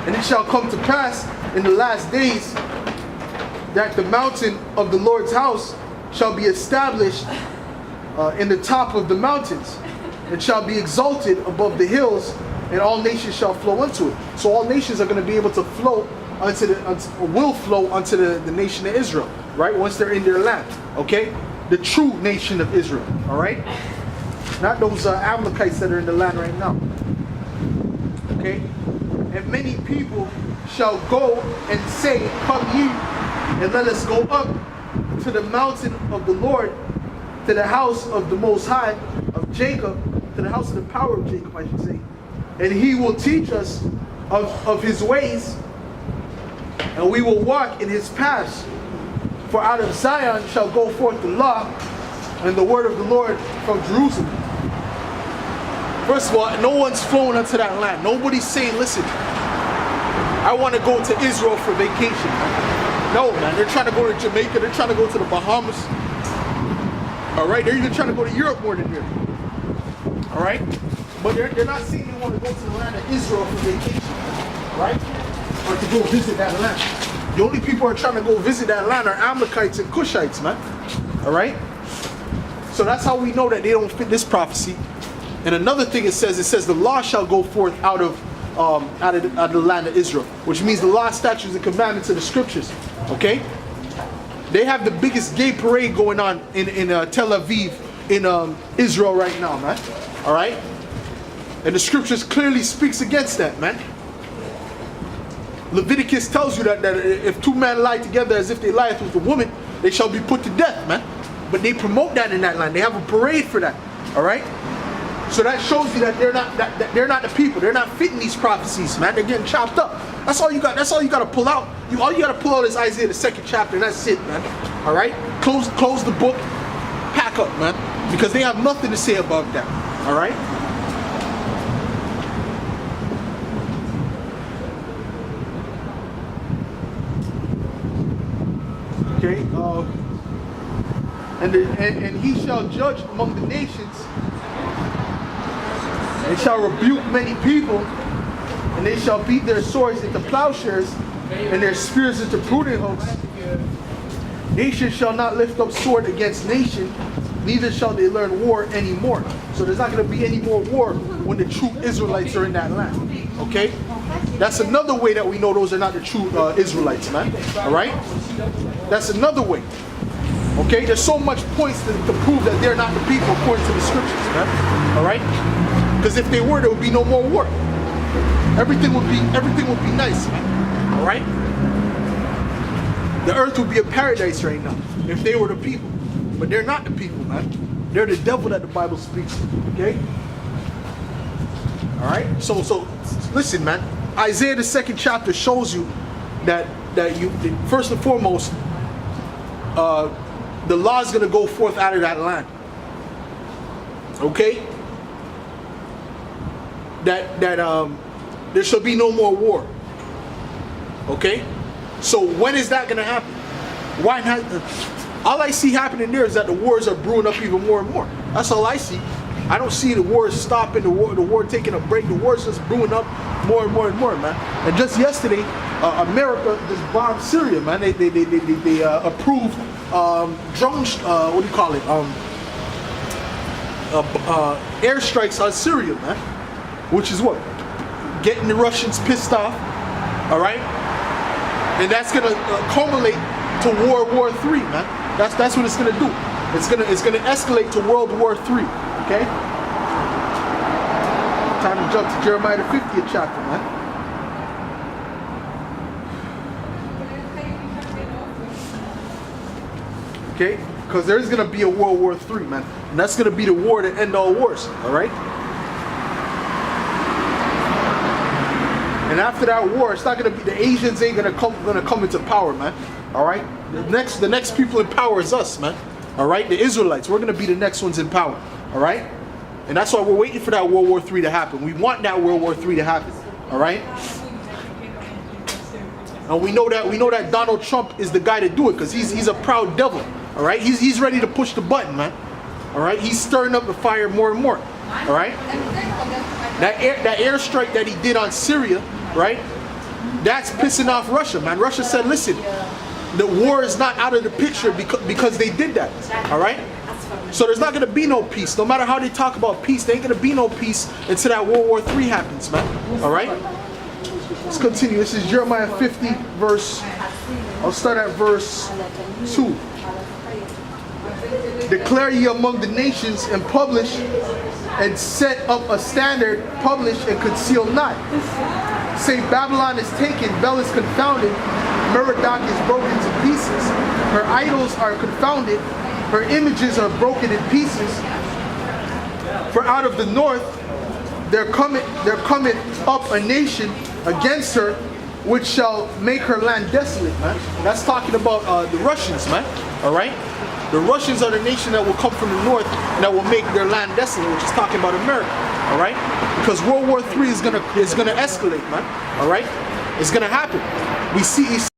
And it shall come to pass in the last days that the mountain of the Lord's house shall be established in the top of the mountains. It shall be exalted above the hills, and all nations shall flow unto it. So all nations are going to be able to flow will flow unto the nation of Israel, right? Once they're in their land, okay? The true nation of Israel, all right? Not those Amalekites that are in the land right now, okay? And many people shall go and say, come ye, and let us go up to the mountain of the Lord, to the house of the Most High of Jacob, to the house of the power of Jacob, I should say. And he will teach us of his ways, and we will walk in his paths. For out of Zion shall go forth the law and the word of the Lord from Jerusalem. First of all, no one's flowing unto that land. Nobody's saying, listen, I want to go to Israel for vacation. No, man, they're trying to go to Jamaica. They're trying to go to the Bahamas. All right, they're even trying to go to Europe more than here. All right, but they're not saying they want to go to the land of Israel for vacation, right? Or to go visit that land. The only people who are trying to go visit that land are Amalekites and Cushites, man. All right, so that's how we know that they don't fit this prophecy. And another thing it says the law shall go forth out of the land of Israel, which means the law, statutes, and commandments of the scriptures. Okay, they have the biggest gay parade going on in Tel Aviv in Israel right now, man. All right, and the scriptures clearly speaks against that, man. Leviticus tells you that if two men lie together as if they lieth with a woman, they shall be put to death, man. But they promote that in that land. They have a parade for that. All right. So that shows you that they're not the people. They're not fitting these prophecies, man. They're getting chopped up. That's all you got. That's all you got to pull out. All you got to pull out is Isaiah the 2nd chapter, and that's it, man. All right. Close the book. Pack up, man, because they have nothing to say about that. All right. Okay. And he shall judge among the nations. They shall rebuke many people, and they shall beat their swords into plowshares, and their spears into pruning hooks. Nation shall not lift up sword against nation, neither shall they learn war anymore. So there's not going to be any more war when the true Israelites are in that land. Okay? That's another way that we know those are not the true Israelites, man. Alright? That's another way. Okay? There's so much points to prove that they're not the people according to the scriptures, man. Alright? Because if they were, there would be no more war. Everything would be nice, man. All right? The earth would be a paradise right now if they were the people. But they're not the people, man. They're the devil that the Bible speaks. Okay? All right? So listen, man. Isaiah the 2nd chapter shows you that you first and foremost, the law is going to go forth out of that land. Okay? That there shall be no more war. Okay? So when is that going to happen? Why not? All I see happening there is that the wars are brewing up even more and more. That's all I see. I don't see the wars stopping, the war taking a break. The war's just brewing up more and more and more, man. And just yesterday, America just bombed Syria, man. They approved drones. What do you call it? Airstrikes on Syria, man. Which is what? Getting the Russians pissed off, all right? And that's gonna culminate to World War III, man. That's what it's gonna do. It's gonna escalate to World War III, okay? Time to jump to Jeremiah the 50th chapter, man. Okay? Because there's gonna be a World War III, man. And that's gonna be the war to end all wars, all right? And after that war, it's not gonna be the Asians ain't gonna come into power, man. All right. The next people in power is us, man. All right. The Israelites. We're gonna be the next ones in power. All right. And that's why we're waiting for that World War III to happen. We want that World War III to happen. All right. And we know that Donald Trump is the guy to do it because he's a proud devil. All right. He's ready to push the button, man. All right. He's stirring up the fire more and more. All right. That airstrike that he did on Syria, right? That's pissing off Russia, man. Russia said, listen, the war is not out of the picture because they did that, all right? So there's not going to be no peace. No matter how they talk about peace, there ain't going to be no peace until that World War III happens, man, all right? Let's continue. This is Jeremiah 50, verse, I'll start at verse 2. Declare ye among the nations and publish and set up a standard, publish and conceal not. Say Babylon is taken, Bel is confounded, Merodach is broken to pieces. Her idols are confounded, her images are broken in pieces. For out of the north there cometh up a nation against her, which shall make her land desolate, man. That's talking about the Russians, man. All right? The Russians are the nation that will come from the north and that will make their land desolate, which is talking about America. All right? Because World War III is gonna escalate, man. All right? It's gonna happen. We see